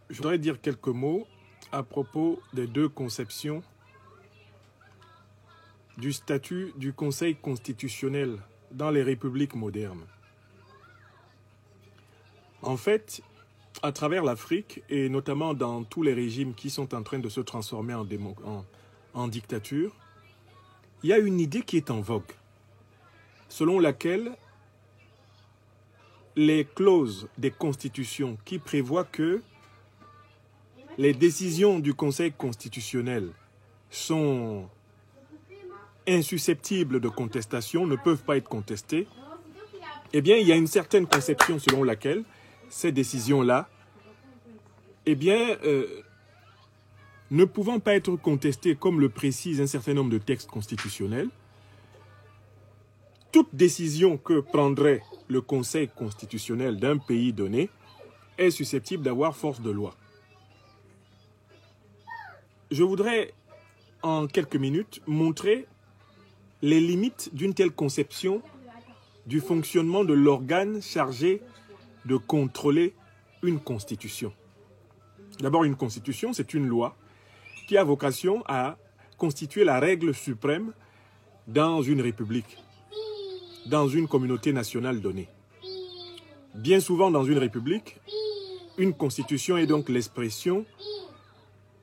Je voudrais dire quelques mots à propos des deux conceptions du statut du Conseil constitutionnel dans les républiques modernes. En fait, à travers l'Afrique, et notamment dans tous les régimes qui sont en train de se transformer en dictature, il y a une idée qui est en vogue, selon laquelle les clauses des constitutions qui prévoient que les décisions du Conseil constitutionnel sont insusceptibles de contestation, ne peuvent pas être contestées, eh bien, il y a une certaine conception selon laquelle ces décisions-là, eh bien, ne pouvant pas être contestées comme le précise un certain nombre de textes constitutionnels, toute décision que prendrait le Conseil constitutionnel d'un pays donné est susceptible d'avoir force de loi. Je voudrais, en quelques minutes, montrer les limites d'une telle conception du fonctionnement de l'organe chargé de contrôler une constitution. D'abord, une constitution, c'est une loi qui a vocation à constituer la règle suprême dans une république, dans une communauté nationale donnée. Bien souvent, dans une république, une constitution est donc l'expression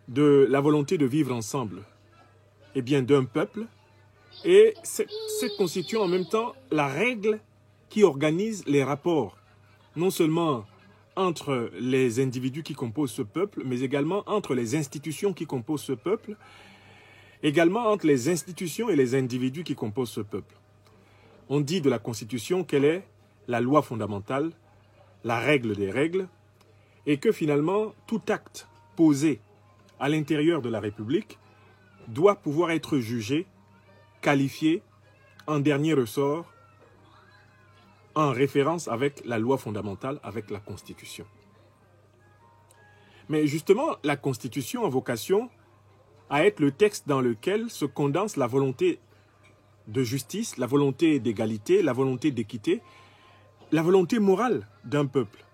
de la volonté de vivre ensemble, et bien d'un peuple, et cette constitution en même temps la règle qui organise les rapports, non seulement entre les individus qui composent ce peuple, mais également entre les institutions qui composent ce peuple, également entre les institutions et les individus qui composent ce peuple. On dit de la Constitution qu'elle est la loi fondamentale, la règle des règles, et que finalement tout acte posé à l'intérieur de la République doit pouvoir être jugé, qualifié, en dernier ressort, en référence avec la loi fondamentale, avec la Constitution. Mais justement, la Constitution a vocation à être le texte dans lequel se condense la volonté de justice, la volonté d'égalité, la volonté d'équité, la volonté morale d'un peuple.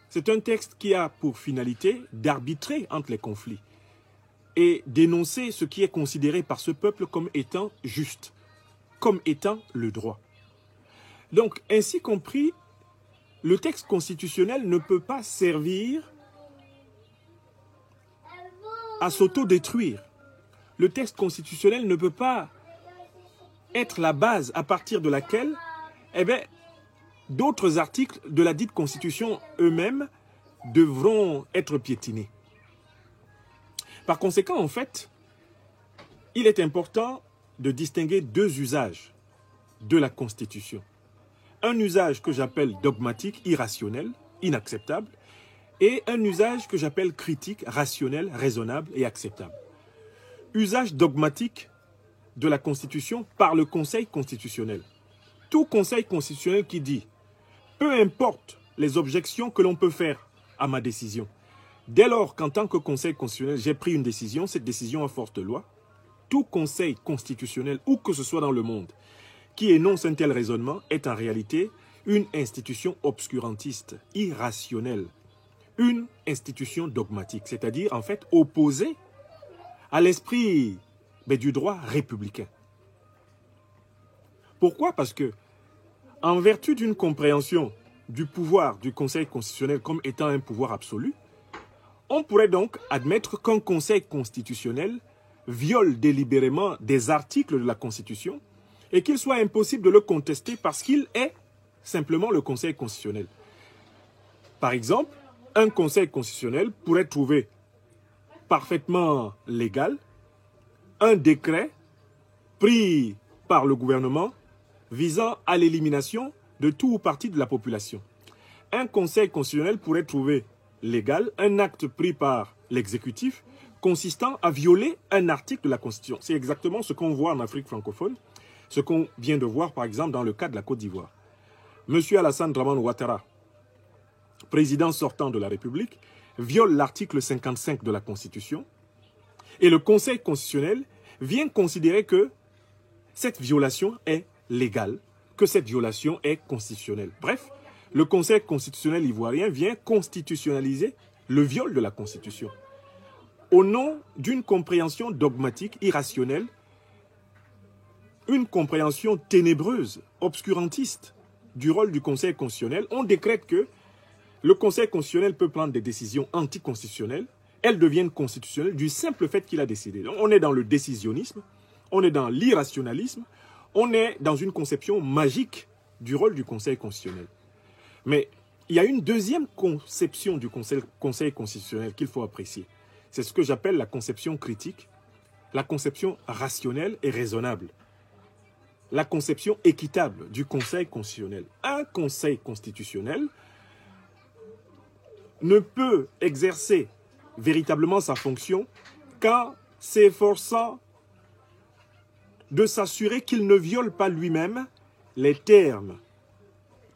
C'est un texte qui a pour finalité d'arbitrer entre les conflits et d'énoncer ce qui est considéré par ce peuple comme étant juste, comme étant le droit. Donc, ainsi compris, le texte constitutionnel ne peut pas servir à s'autodétruire. Le texte constitutionnel ne peut pas être la base à partir de laquelle d'autres articles de la dite Constitution eux-mêmes devront être piétinés. Par conséquent, en fait, il est important de distinguer deux usages de la Constitution. Un usage que j'appelle dogmatique, irrationnel, inacceptable, et un usage que j'appelle critique, rationnel, raisonnable et acceptable. Usage dogmatique de la Constitution par le Conseil constitutionnel. Tout Conseil constitutionnel qui dit « peu importe les objections que l'on peut faire à ma décision, dès lors qu'en tant que Conseil constitutionnel, j'ai pris une décision, cette décision a force de loi, tout Conseil constitutionnel, où que ce soit dans le monde, qui énonce un tel raisonnement est en réalité une institution obscurantiste, irrationnelle, une institution dogmatique, c'est-à-dire en fait opposée à l'esprit du droit républicain. Pourquoi? Parce que, en vertu d'une compréhension du pouvoir du Conseil constitutionnel comme étant un pouvoir absolu, on pourrait donc admettre qu'un Conseil constitutionnel viole délibérément des articles de la Constitution et qu'il soit impossible de le contester parce qu'il est simplement le Conseil constitutionnel. Par exemple, un Conseil constitutionnel pourrait trouver parfaitement légal un décret pris par le gouvernement visant à l'élimination de tout ou partie de la population. Un Conseil constitutionnel pourrait trouver légal un acte pris par l'exécutif consistant à violer un article de la Constitution. C'est exactement ce qu'on voit en Afrique francophone, ce qu'on vient de voir par exemple dans le cas de la Côte d'Ivoire. M. Alassane Dramane Ouattara, président sortant de la République, viole l'article 55 de la Constitution et le Conseil constitutionnel vient considérer que cette violation est légale, que cette violation est constitutionnelle. Bref, le Conseil constitutionnel ivoirien vient constitutionnaliser le viol de la Constitution. Au nom d'une compréhension dogmatique, irrationnelle, une compréhension ténébreuse, obscurantiste du rôle du Conseil constitutionnel, on décrète que le Conseil constitutionnel peut prendre des décisions anticonstitutionnelles, elles deviennent constitutionnelles du simple fait qu'il a décidé. Donc, on est dans le décisionnisme, on est dans l'irrationalisme, on est dans une conception magique du rôle du Conseil constitutionnel. Mais il y a une deuxième conception du Conseil constitutionnel qu'il faut apprécier. C'est ce que j'appelle la conception critique, la conception rationnelle et raisonnable, la conception équitable du Conseil constitutionnel. Un Conseil constitutionnel ne peut exercer véritablement sa fonction qu'en s'efforçant de s'assurer qu'il ne viole pas lui-même les termes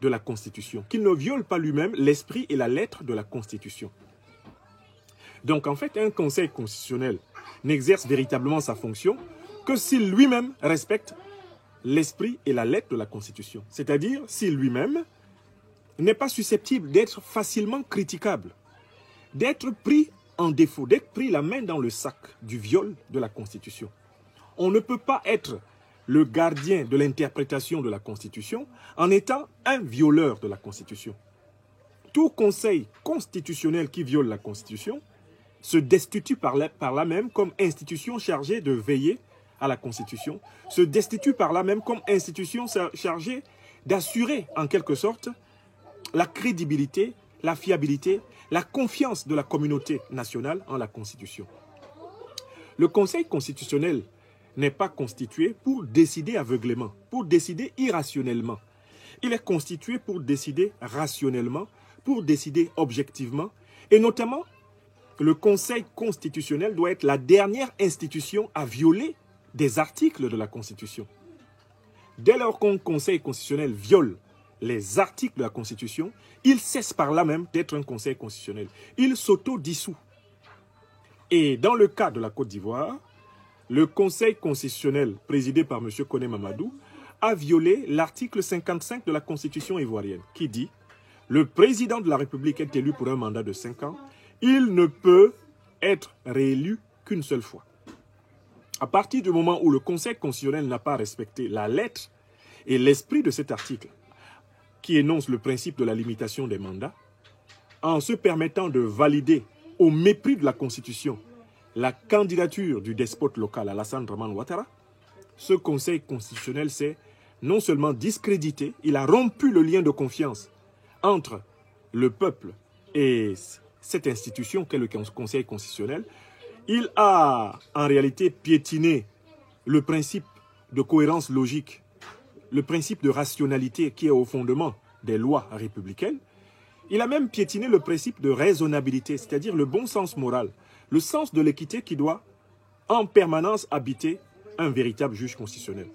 de la Constitution, qu'il ne viole pas lui-même l'esprit et la lettre de la Constitution. Donc en fait, un Conseil constitutionnel n'exerce véritablement sa fonction que s'il lui-même respecte l'esprit et la lettre de la Constitution. C'est-à-dire s'il lui-même n'est pas susceptible d'être facilement critiquable, d'être pris en défaut, d'être pris la main dans le sac du viol de la Constitution. On ne peut pas être le gardien de l'interprétation de la Constitution en étant un violeur de la Constitution. Tout conseil constitutionnel qui viole la Constitution se destitue par là même comme institution chargée de veiller à la Constitution, se destitue par là même comme institution chargée d'assurer en quelque sorte la crédibilité, la fiabilité, la confiance de la communauté nationale en la Constitution. Le Conseil constitutionnel n'est pas constitué pour décider aveuglément, pour décider irrationnellement. Il est constitué pour décider rationnellement, pour décider objectivement, et notamment, le Conseil constitutionnel doit être la dernière institution à violer des articles de la Constitution. Dès lors qu'un Conseil constitutionnel viole les articles de la Constitution, il cesse par là même d'être un Conseil constitutionnel. Il s'auto-dissout. Et dans le cas de la Côte d'Ivoire, le Conseil constitutionnel, présidé par M. Koné Mamadou, a violé l'article 55 de la Constitution ivoirienne, qui dit « Le président de la République est élu pour un mandat de 5 ans. Il ne peut être réélu qu'une seule fois. » À partir du moment où le Conseil constitutionnel n'a pas respecté la lettre et l'esprit de cet article, qui énonce le principe de la limitation des mandats, en se permettant de valider au mépris de la Constitution la candidature du despote local Alassane Dramane Ouattara, ce Conseil constitutionnel s'est non seulement discrédité, il a rompu le lien de confiance entre le peuple et cette institution qu'est le Conseil constitutionnel. Il a en réalité piétiné le principe de cohérence logique, le principe de rationalité qui est au fondement des lois républicaines. Il a même piétiné le principe de raisonnabilité, c'est-à-dire le bon sens moral, le sens de l'équité qui doit en permanence habiter un véritable juge constitutionnel.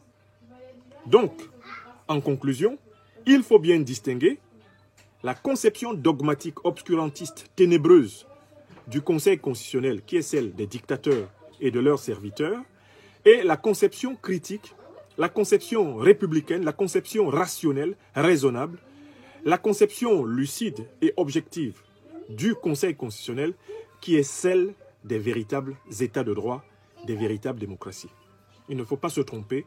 Donc, en conclusion, il faut bien distinguer la conception dogmatique, obscurantiste, ténébreuse du Conseil constitutionnel, qui est celle des dictateurs et de leurs serviteurs, et la conception critique, la conception républicaine, la conception rationnelle, raisonnable, la conception lucide et objective du Conseil constitutionnel, qui est celle des véritables États de droit, des véritables démocraties. Il ne faut pas se tromper.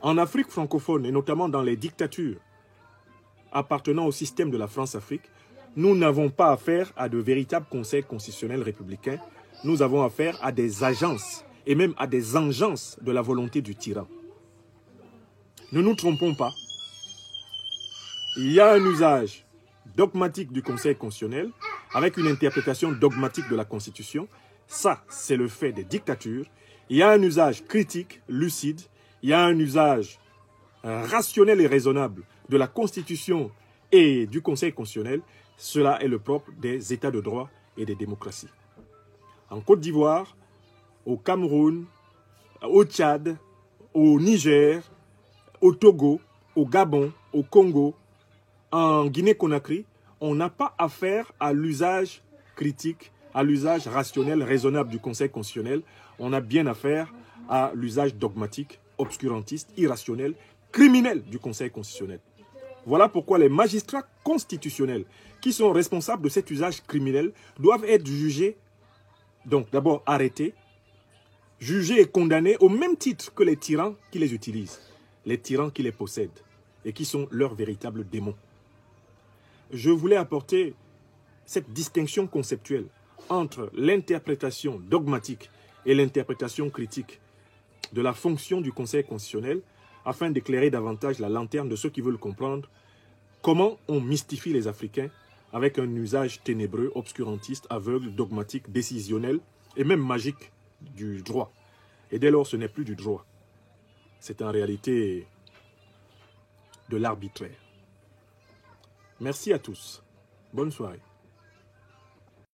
En Afrique francophone, et notamment dans les dictatures appartenant au système de la France-Afrique, nous n'avons pas affaire à de véritables conseils constitutionnels républicains. Nous avons affaire à des agences et même à des engences de la volonté du tyran. Ne nous trompons pas. Il y a un usage dogmatique du Conseil constitutionnel avec une interprétation dogmatique de la Constitution. Ça, c'est le fait des dictatures. Il y a un usage critique, lucide. Il y a un usage rationnel et raisonnable de la Constitution et du Conseil constitutionnel. Cela est le propre des États de droit et des démocraties. En Côte d'Ivoire, au Cameroun, au Tchad, au Niger, au Togo, au Gabon, au Congo, en Guinée-Conakry, on n'a pas affaire à l'usage critique, à l'usage rationnel, raisonnable du Conseil constitutionnel. On a bien affaire à l'usage dogmatique, obscurantiste, irrationnel, criminel du Conseil constitutionnel. Voilà pourquoi les magistrats constitutionnels qui sont responsables de cet usage criminel doivent être jugés, donc d'abord arrêtés, jugés et condamnés au même titre que les tyrans qui les utilisent, les tyrans qui les possèdent et qui sont leurs véritables démons. Je voulais apporter cette distinction conceptuelle entre l'interprétation dogmatique et l'interprétation critique de la fonction du Conseil constitutionnel afin d'éclairer davantage la lanterne de ceux qui veulent comprendre comment on mystifie les Africains avec un usage ténébreux, obscurantiste, aveugle, dogmatique, décisionnel et même magique du droit. Et dès lors, ce n'est plus du droit. C'est en réalité de l'arbitraire. Merci à tous. Bonne soirée.